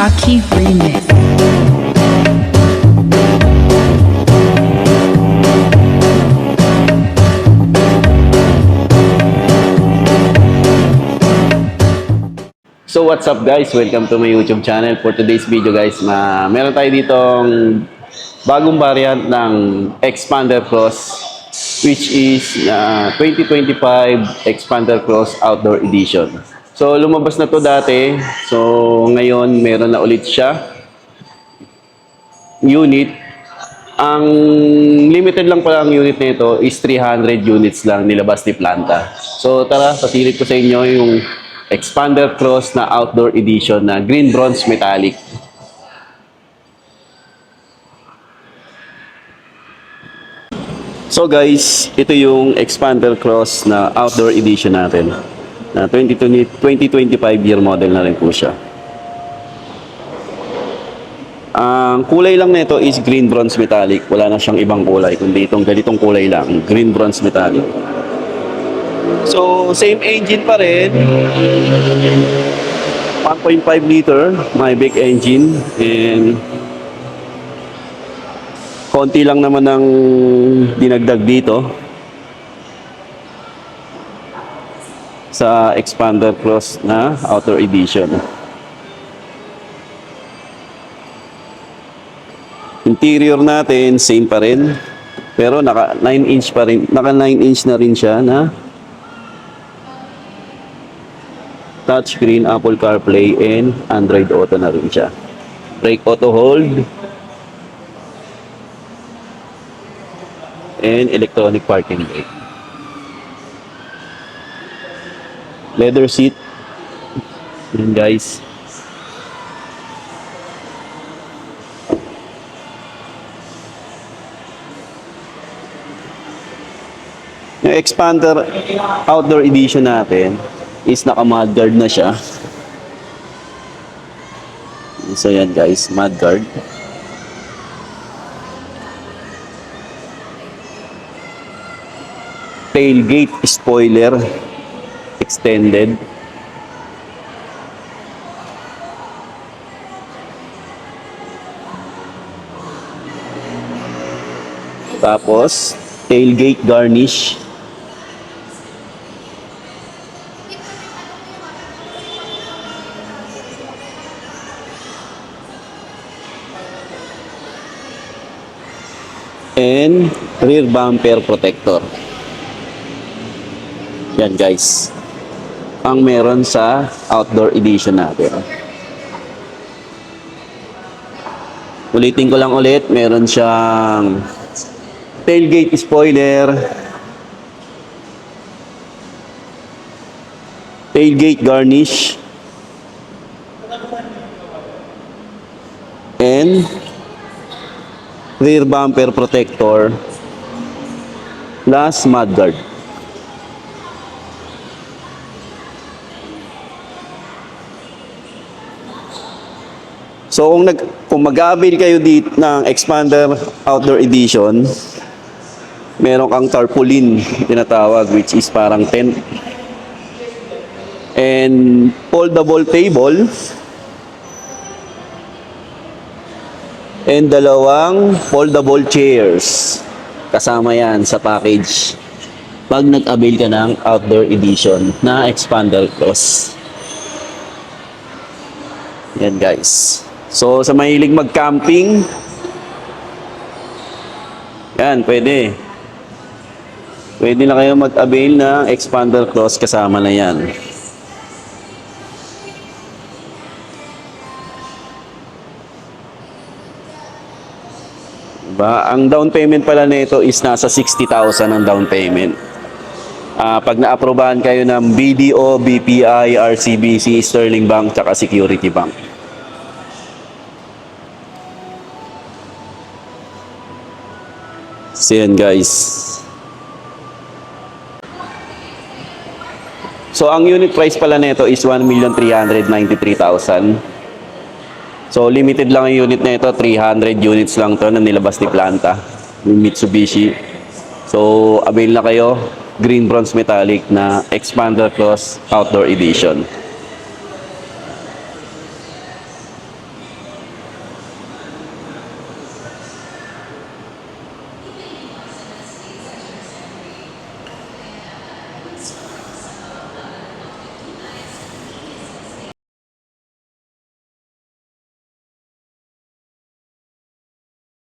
Shaki Remix. So what's up guys? Welcome to my YouTube channel. For today's video guys, meron tayo ditong bagong variant ng Expander Cross, which is 2025 Expander Cross Outdoor Edition. So lumabas na to dati. So ngayon meron na ulit siya unit. Ang limited lang pala ang unit nito is 300 units lang nilabas ni Planta. So tara, pasilip ko sa inyo yung Expander Cross na Outdoor Edition na Green Bronze Metallic. So guys, ito yung Expander Cross na Outdoor Edition natin. Na 2025 year model na rin po siya. Ang kulay lang nito is Green Bronze Metallic. Wala na siyang ibang kulay, kundi itong ganitong kulay lang, Green Bronze Metallic. So, same engine pa rin. 1.5 liter, Mavic engine. And konti lang naman ang dinagdag dito sa Expander Cross na Outdoor Edition. Interior natin, same pa rin. Pero naka 9 inch pa rin. Naka 9 inch na rin siya na touchscreen, Apple CarPlay, and Android Auto na rin siya. Brake auto hold. And electronic parking brake. Leather seat. Yun guys. Yung Expander Outdoor Edition natin is naka-mudguard na siya. So yan guys, mudguard. Tailgate spoiler extended. Tapos tailgate garnish. And rear bumper protector. Yan guys, ang meron sa Outdoor Edition natin. Ulitin ko lang ulit, meron siyang tailgate spoiler, tailgate garnish, and rear bumper protector plus mudguard. So kung mag-avail kayo dito ng Expander Outdoor Edition, meron kang tarpaulin tinatawag, which is parang tent, and foldable table, and dalawang foldable chairs. Kasama yan sa package pag nag-avail ka ng Outdoor Edition na Expander Cross. Yan guys. So sa mahilig mag-camping, yan, pwede na kayo mag-avail ng Expander Cross, kasama na yan. Diba? Ang down payment pala nito is nasa 60,000 ang down payment. Pag na-aprobahan kayo ng BDO, BPI, RCBC, Sterling Bank, tsaka Security Bank. So yan guys. So ang unit price pala nito is 1,393,000. So limited lang ang unit nito, 300 units lang to na nilabas ni Planta, ni Mitsubishi. So avail na kayo, Green Bronze Metallic na Expander Cross Outdoor Edition.